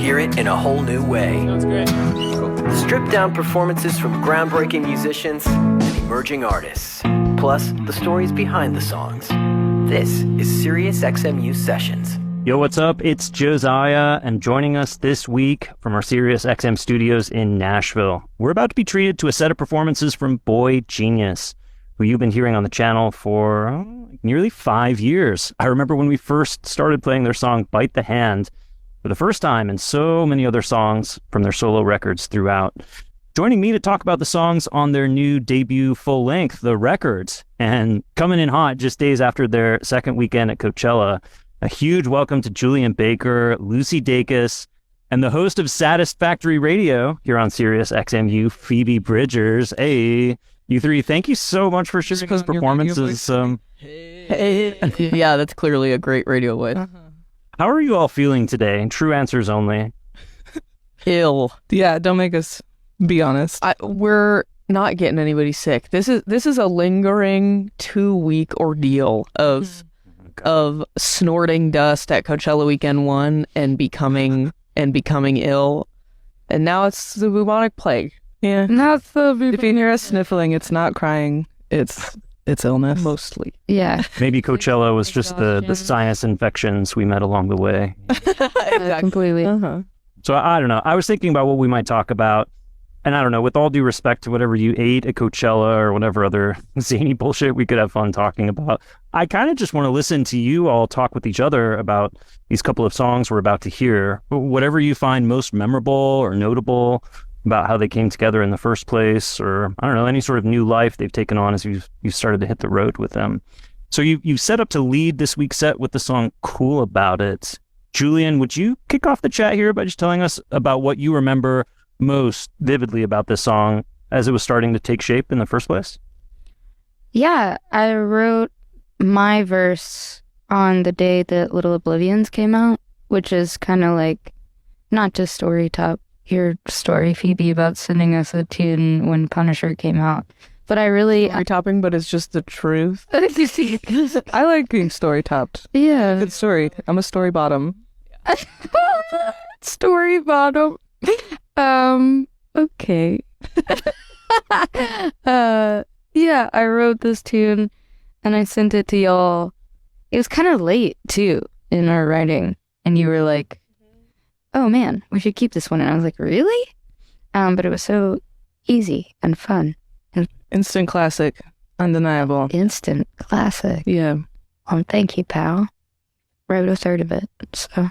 hear it in a whole new way. That's great. Stripped down performances from groundbreaking musicians and emerging artists. Plus, the stories behind the songs. This is SiriusXMU Sessions. Yo, what's up? It's Josiah, and joining us this week from our SiriusXM studios in Nashville, we're about to be treated to a set of performances from Boygenius, who you've been hearing on the channel for nearly 5 years. I remember when we first started playing their song Bite the Hand for the first time, and so many other songs from their solo records throughout. Joining me to talk about the songs on their new debut full-length, The Records, and coming in hot just days after their second weekend at Coachella, a huge welcome to Julian Baker, Lucy Dacus, and the host of Saddest Factory Radio here on SiriusXMU, Phoebe Bridgers. Hey, you three, thank you so much for sharing those performances. Yeah, that's clearly a great radio voice. How are you all feeling today? True answers only. Ill. Yeah, don't make us be honest. We're not getting anybody sick. This is a lingering 2-week ordeal of snorting dust at Coachella weekend 1 and becoming ill, and now it's the bubonic plague. Yeah, Not the if you hear us sniffling, it's not crying. It's illness mostly. Yeah. Maybe Coachella was just the sinus infections we met along the way. Completely. So I don't know. I was thinking about what we might talk about. And I don't know, with all due respect to whatever you ate at Coachella or whatever other zany bullshit we could have fun talking about, I kind of just want to listen to you all talk with each other about these couple of songs we're about to hear. Whatever you find most memorable or notable about how they came together in the first place, or I don't know, any sort of new life they've taken on as you've started to hit the road with them. So you set up to lead this week's set with the song Cool About It. Julian, would you kick off the chat here by just telling us about what you remember most vividly about this song as it was starting to take shape in the first place? Yeah, I wrote my verse on the day that Little Oblivions came out, which is kind of like not just story top, your story, Phoebe, about sending us a tune when Punisher came out. But I really... Story topping, but it's just the truth. I like being story topped. Yeah. Good story. I'm a story bottom. Story bottom. Okay. Yeah, I wrote this tune and I sent it to y'all. It was kind of late too in our writing, and you were like, oh man, we should keep this one. And I was like, really? But it was so easy and fun. And Instant classic. Undeniable. instant classic. Yeah. Thank you, pal. Wrote a third of it, so...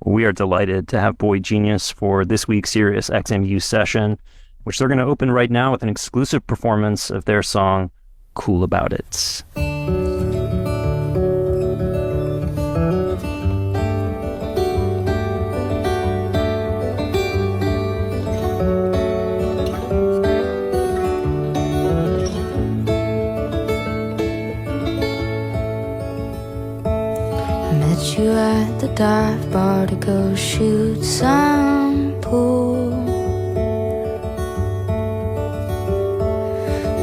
We are delighted to have Boygenius for this week's SiriusXMU session, which they're going to open right now with an exclusive performance of their song, Cool About It. Met you at the dive bar to go shoot some pool.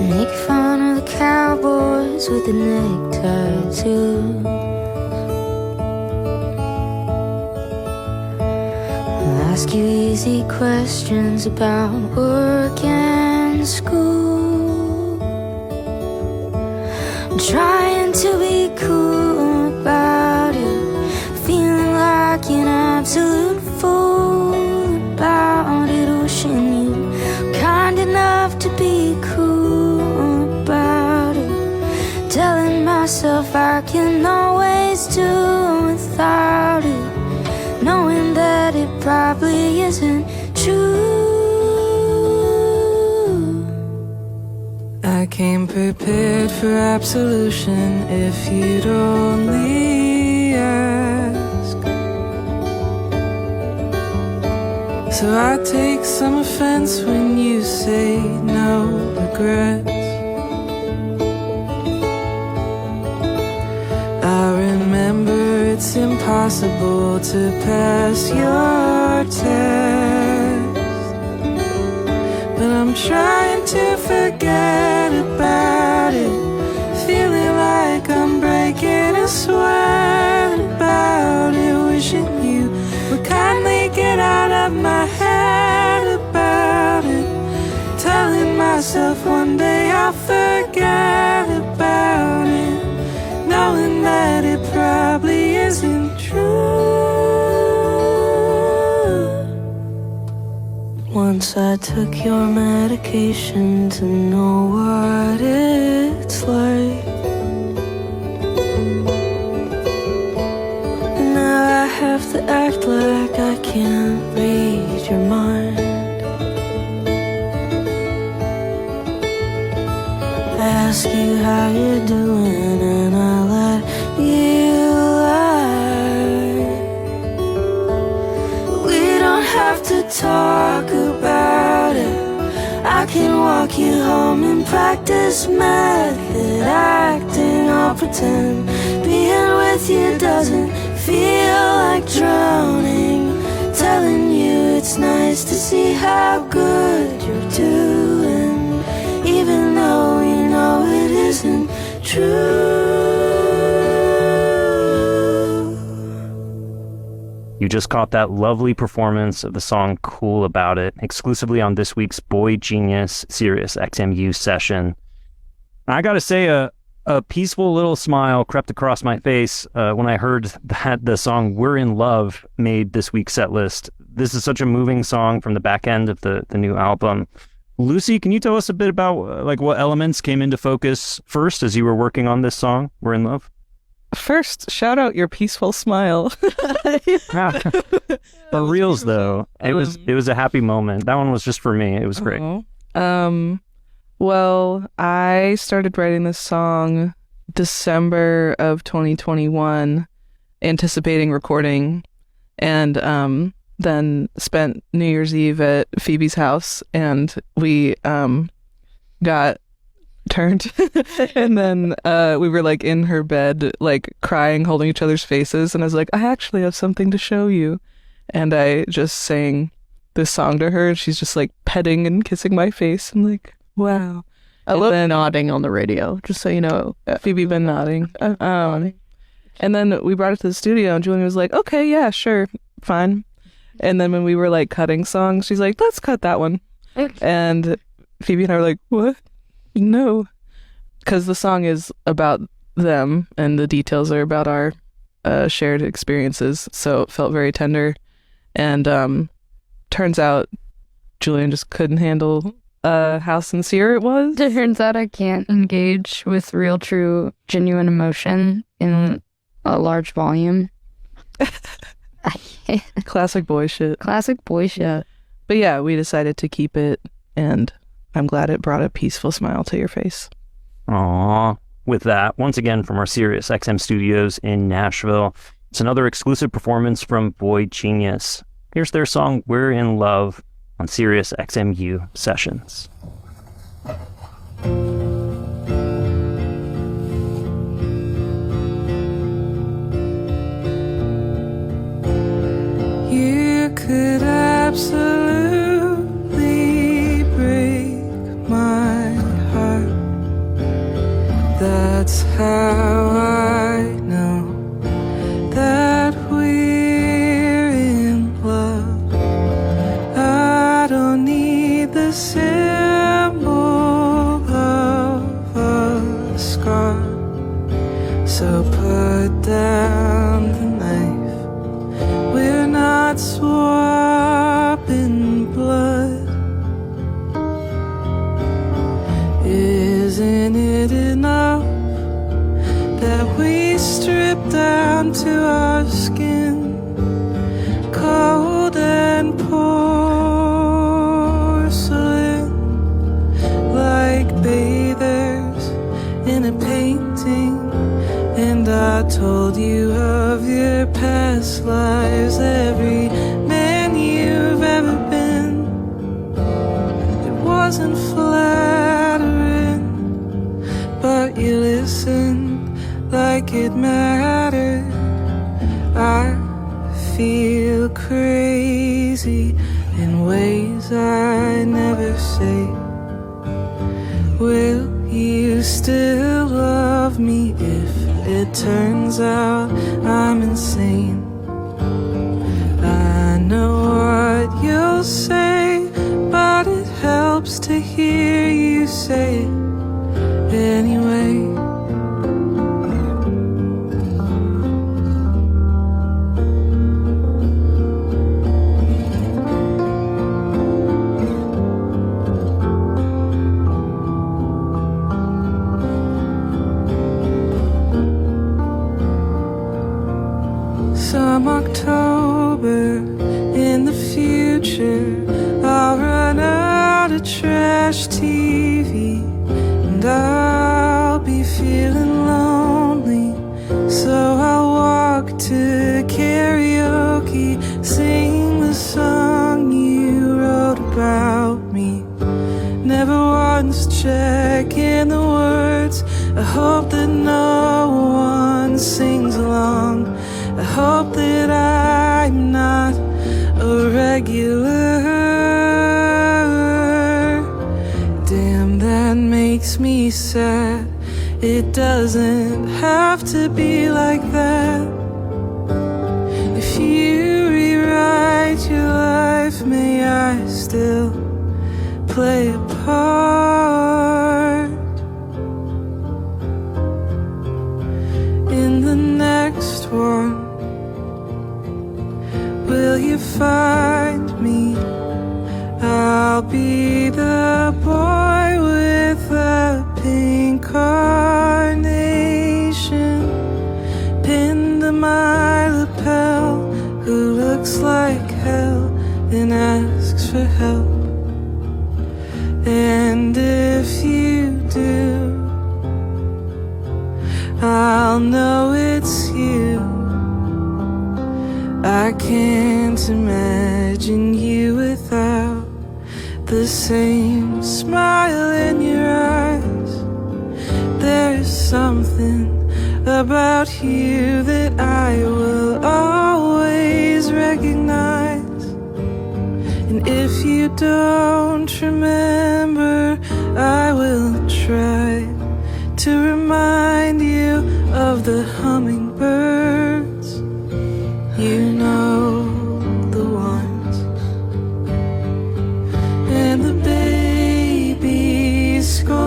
Make fun of the cowboys with the neck tattoos. I'll ask you easy questions about work and school. I'm trying to be cool about it, feeling like an absolute fool about it. Wishing you were kind enough to be cool about it. Telling myself I can always do without it, knowing that it probably isn't true. I came prepared for absolution if you'd only ask. So I take some offense when you say no regrets. I remember it's impossible to pass your test, but I'm trying to forget about it, feeling like I'm breaking a sweat about it, wishing you would kindly get out inside my head about it, telling myself one day I'll forget about it, knowing that it probably isn't true. Once I took your medication to know what it's like. Now I have to act like I can't read your mind. Ask you how you're doing and I let you lie. We don't have to talk about it. I can walk you home and practice method acting. I'll pretend being with you doesn't feel like drowning. Telling you it's nice to see how good you're doing, even though you know it isn't true. You just caught that lovely performance of the song Cool About It, exclusively on this week's Boygenius SiriusXMU session. I gotta say, a peaceful little smile crept across my face when I heard that the song We're in Love made this week's set list. This is such a moving song from the back end of the new album. Lucy, can you tell us a bit about what elements came into focus first as you were working on this song, We're in Love? First, shout out your peaceful smile. For reals, though, it was a happy moment. That one was just for me. It was great. Well, I started writing this song December of 2021, anticipating recording, and then spent New Year's Eve at Phoebe's house, and we got turned and then we were like in her bed, like crying, holding each other's faces, and I was like, I actually have something to show you, and I just sang this song to her, and she's just like petting and kissing my face. I'm like, wow. I love nodding on the radio, just so you know. Phoebe been nodding. And then we brought it to the studio, and Julian was like, okay, yeah, sure, fine. And then when we were like cutting songs, she's like, let's cut that one. And Phoebe and I were like, what? No, because the song is about them and the details are about our shared experiences, so it felt very tender. And turns out Julian just couldn't handle how sincere it was. It turns out I can't engage with real, true, genuine emotion in a large volume. Classic boy shit. Classic boy shit. But yeah, we decided to keep it, and I'm glad it brought a peaceful smile to your face. Aww. With that, once again from our SiriusXM studios in Nashville, it's another exclusive performance from Boygenius. Here's their song We're in Love on SiriusXMU Sessions. You could absolutely break my heart. That's how I know that we're in love. I don't need the symbol of a scar, so put down the knife. We're not swapping blood. Isn't it enough that we strip down to our skin, cold and porcelain, like bathers in a painting? And I told you of your past lives, every man you've ever been. It wasn't flattering, but you listened like it mattered. I feel crazy in ways I never say. Will you still love me if it turns out I'm insane? I know what you're regular. Damn, that makes me sad. It doesn't have to be like that. If you rewrite your life, may I still play a part in the next one. Will you find me? I'll be the boy with the pink carnation pinned to my lapel, who looks like hell and asks for help. And if you do, I'll know it's you. I can't imagine you without the same smile in your eyes. There's something about you that I will always recognize. And if you don't remember, I will try to rmind you of the hummingbirds. You know the ones. And the baby scorpion.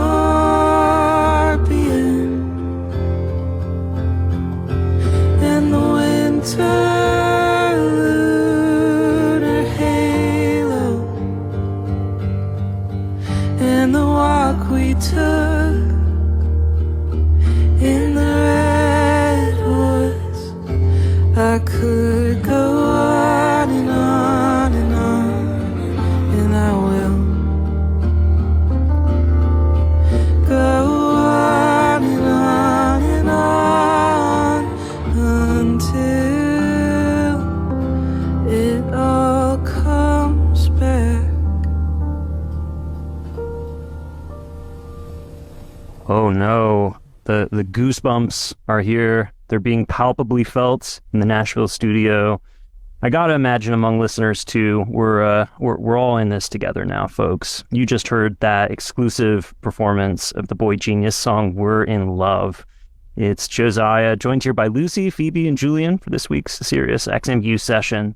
And the winter lunar halo. And the walk we took in the redwoods. I could go on and on and on, and I will go on and on and on until it all comes back. Oh no, the goosebumps are here. They're being palpably felt in the Nashville studio. I gotta imagine among listeners too, we're all in this together now, folks. You just heard that exclusive performance of the Boygenius song "We're in Love." It's Josiah, joined here by Lucy, Phoebe, and Julian for this week's SiriusXMU session.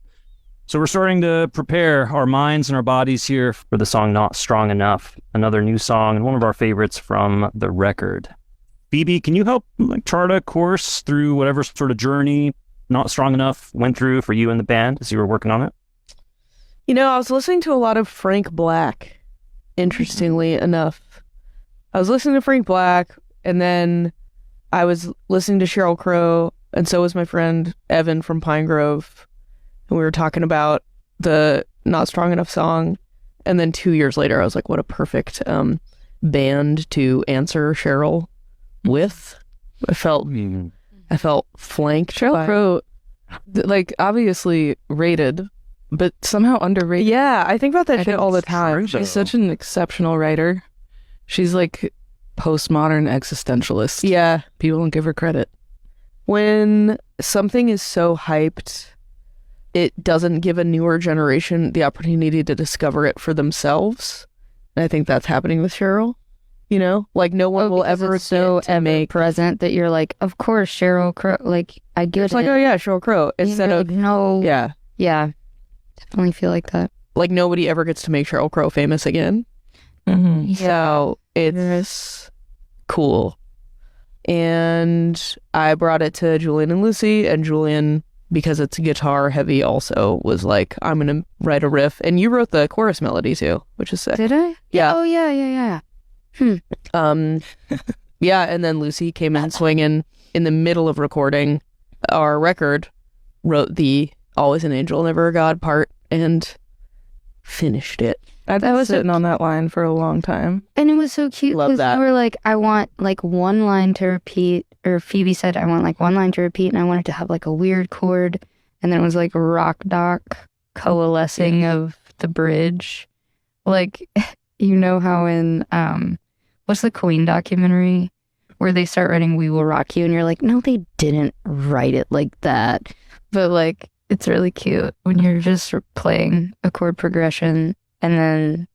So we're starting to prepare our minds and our bodies here for the song "Not Strong Enough," another new song and one of our favorites from the record. Phoebe, can you help chart a course through whatever sort of journey Not Strong Enough went through for you and the band as you were working on it? You know, I was listening to a lot of Frank Black, interestingly enough. I was listening to Frank Black, and then I was listening to Sheryl Crow, and so was my friend Evan from Pine Grove, and we were talking about the Not Strong Enough song, and then 2 years later, I was like, what a perfect band to answer Sheryl with. I felt flanked. Sheryl Crow, obviously rated, but somehow underrated. Yeah, I think about that shit all the time. She's such an exceptional writer. She's like postmodern existentialist. Yeah. People don't give her credit. When something is so hyped, it doesn't give a newer generation the opportunity to discover it for themselves. And I think that's happening with Sheryl. You know, like no one will ever it's so make present that you're like, of course, Sheryl Crow. Like, I get it's it. like, oh yeah, Sheryl Crow. Instead of no, yeah, definitely feel like that. Like nobody ever gets to make Sheryl Crow famous again. Mm-hmm. So it's cool. And I brought it to Julian and Lucy, and Julian, because it's guitar heavy, also was like, I'm gonna write a riff. And you wrote the chorus melody too, which is sick. Did I? Yeah. Oh yeah. Yeah, and then Lucy came in swinging in the middle of recording our record, wrote the Always an Angel, Never a God part, and finished it. I've been sitting on that line for a long time. And it was so cute. Love that. You were like, I want like one line to repeat, or Phoebe said, I want like one line to repeat, and I wanted to have like a weird chord, and then it was like rock dock coalescing of the bridge. Like, you know how in what's the Queen documentary where they start writing "We Will Rock You," and you're like, no, they didn't write it like that. But like it's really cute when you're just playing a chord progression and then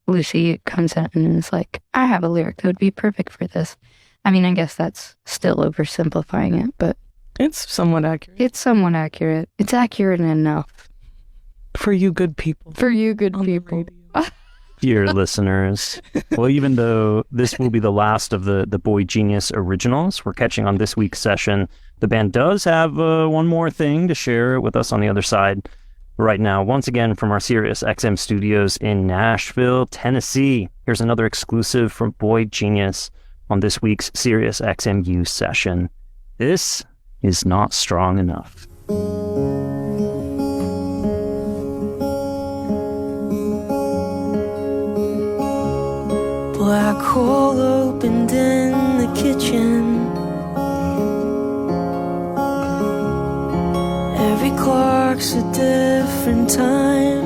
Lucy comes in and is like, I have a lyric that would be perfect for this. I mean, I guess that's still oversimplifying it, but It's somewhat accurate. it's somewhat accurate. It's accurate enough. For you good people. For you good On the people. radio. Dear listeners, well, even though this will be the last of the Boygenius originals we're catching on this week's session, the band does have one more thing to share with us on the other side. Right now, once again, from our SiriusXM studios in Nashville, Tennessee, here's another exclusive from Boygenius on this week's SiriusXMU session. This is Not Strong Enough. Black hole opened in the kitchen. Every clock's a different time.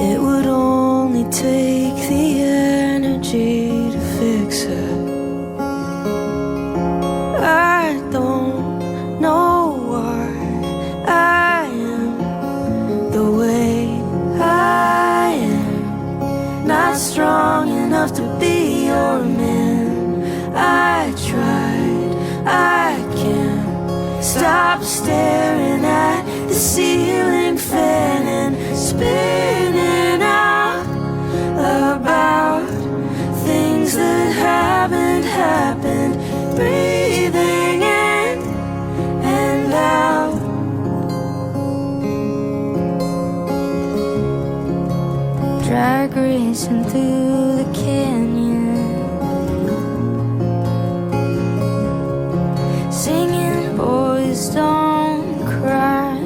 It would only take the energy to fix it. I don't know why I am the way I am. Not strong enough to be your man. I tried, I can't stop staring at the ceiling fan and spinning out about things that haven't happened. Breathing in and out. Drag racing through the canyon, singing boys don't cry.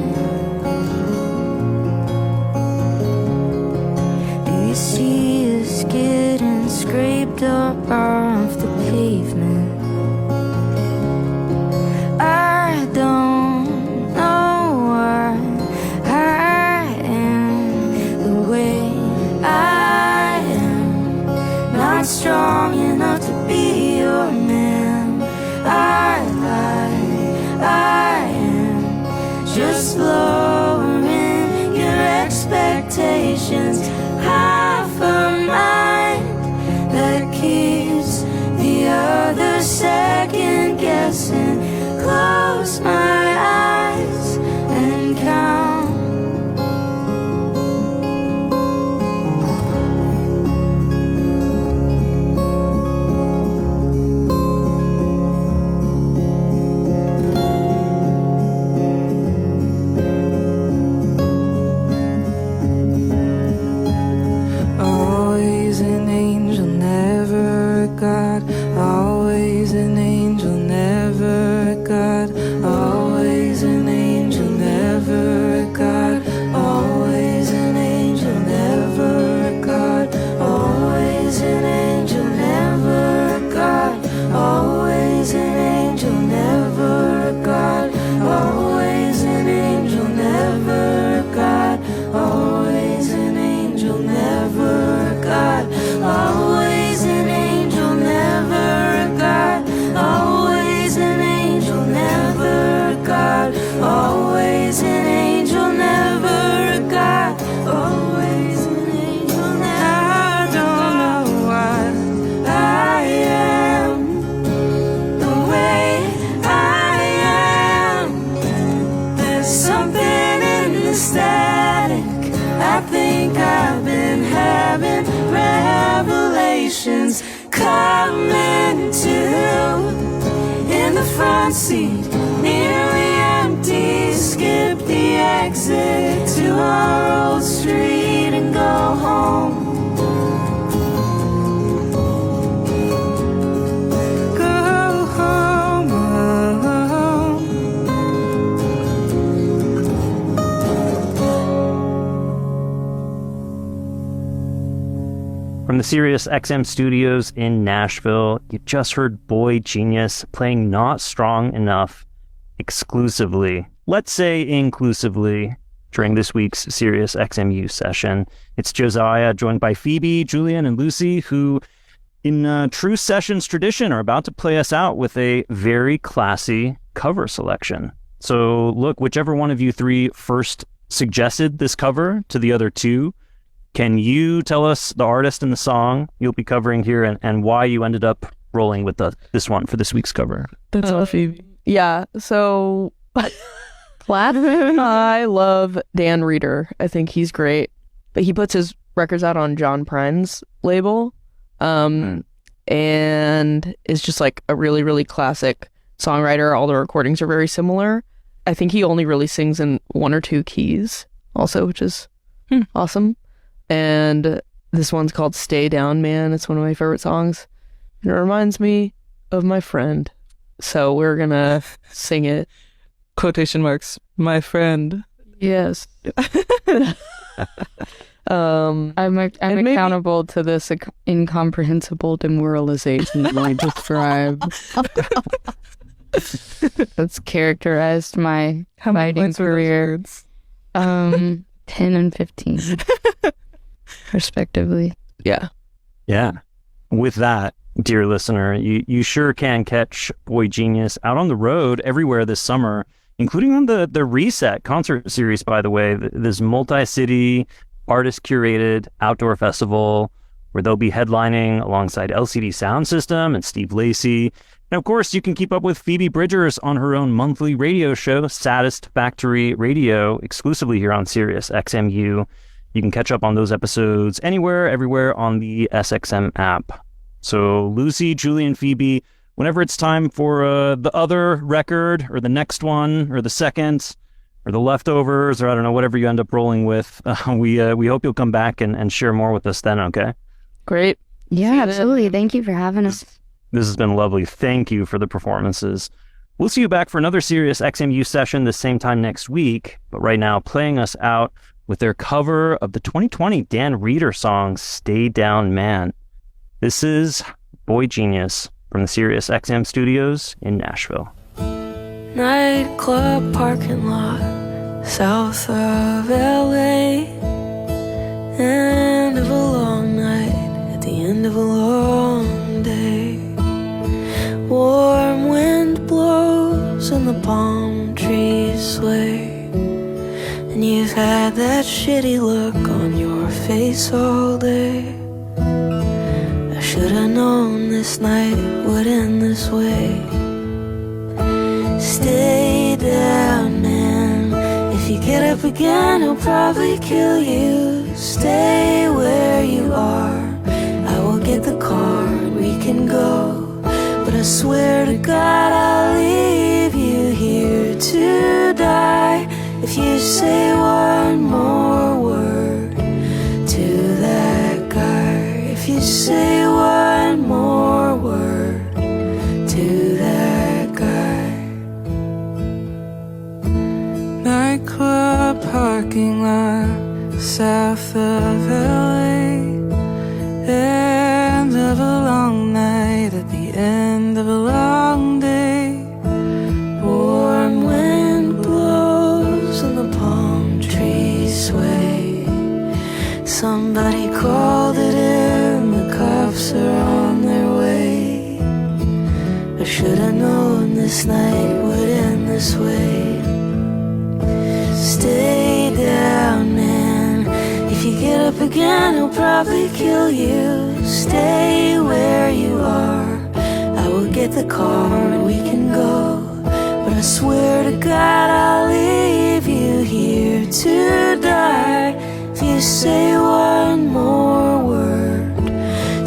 Do you see us getting scraped up off the pavement? I don't know why I am the way I am. Not strong enough to be your man. I lie, I am just lowering your expectations. Half a mind that keeps the other second guessing. Close my eyes and count. Always an angel, never a god. Always an angel, never a god. Always an angel, never a god. Always an angel, never a god. Always an angel, never a god. Always an angel, never a god. Always an angel, never a god. Always an angel, never a god. Always an angel, never a god. Always an angel, never a god. Always an angel, never a god. Always an angel, never. I don't know why I am the way I am. There's something in the static. I think I've been having revelations coming to. In the front seat, nearly empty. Skip the exit to our old street and go home. Go home. From the SiriusXM studios in Nashville, you just heard Boygenius playing Not Strong Enough exclusively, let's say inclusively, during this week's SiriusXMU session. It's Josiah, joined by Phoebe, Julian, and Lucy, who, in true Sessions tradition, are about to play us out with a very classy cover selection. So look, whichever one of you three first suggested this cover to the other two, can you tell us the artist and the song you'll be covering here and why you ended up rolling with this one for this week's cover? That's all Phoebe. Yeah, so I love Dan Reeder. I think he's great. But he puts his records out on John Prine's label. And is just like a really, really classic songwriter. All the recordings are very similar. I think he only really sings in one or two keys also, which is awesome. And this one's called Stay Down Man. It's one of my favorite songs. And it reminds me of my friend. So we're gonna sing it. Quotation marks, my friend. Yes. I'm accountable to this incomprehensible demoralization that I describe. That's characterized my fighting career. 10 and 15, respectively. Yeah. Yeah. With that, dear listener, you sure can catch Boygenius out on the road everywhere this summer, including on the Reset concert series, by the way, this multi-city, artist-curated outdoor festival where they'll be headlining alongside LCD Sound System and Steve Lacy. And of course, you can keep up with Phoebe Bridgers on her own monthly radio show, Saddest Factory Radio, exclusively here on SiriusXMU. You can catch up on those episodes anywhere, everywhere on the SXM app. So Lucy, Julie, and Phoebe, whenever it's time for the other record or the next one or the second or the leftovers or I don't know, whatever you end up rolling with, we hope you'll come back and share more with us then, okay? Great. Yeah, absolutely. Thank you for having us. This has been lovely. Thank you for the performances. We'll see you back for another SiriusXMU session the same time next week. But right now, playing us out with their cover of the 2020 Dan Reeder song, Stay Down Man. This is Boygenius from the SiriusXM studios in Nashville. Nightclub parking lot south of LA. End of a long night at the end of a long day. Warm wind blows and the palm trees sway. And you've had that shitty look on your face all day. I should've known this night would end this way. Stay down, man. If you get up again, he'll probably kill you. Stay where you are. I will get the car and we can go. But I swear to God I'll leave you here to die if you say one more word to that guy. If you say one more word to that guy. Nightclub parking lot south of LA. End of a long night at the end of a long day. Warm wind blows and the palm trees sway. Somebody called it in, the cops are on their way. I should've known this night would end this way. Stay down, man. If you get up again, he'll probably kill you. Stay where you are. I will get the car and we can go. But I swear to God I'll leave you here to die if you say one more word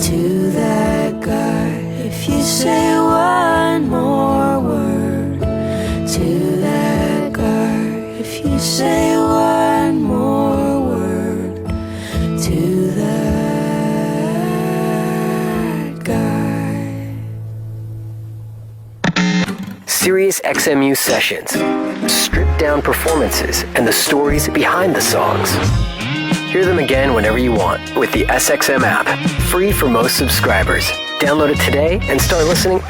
to that guy. If you say one more word to that guy. If you say one more word to that guy. SiriusXMU Sessions. Stripped down performances and the stories behind the songs. Hear them again whenever you want with the SXM app. Free for most subscribers. Download it today and start listening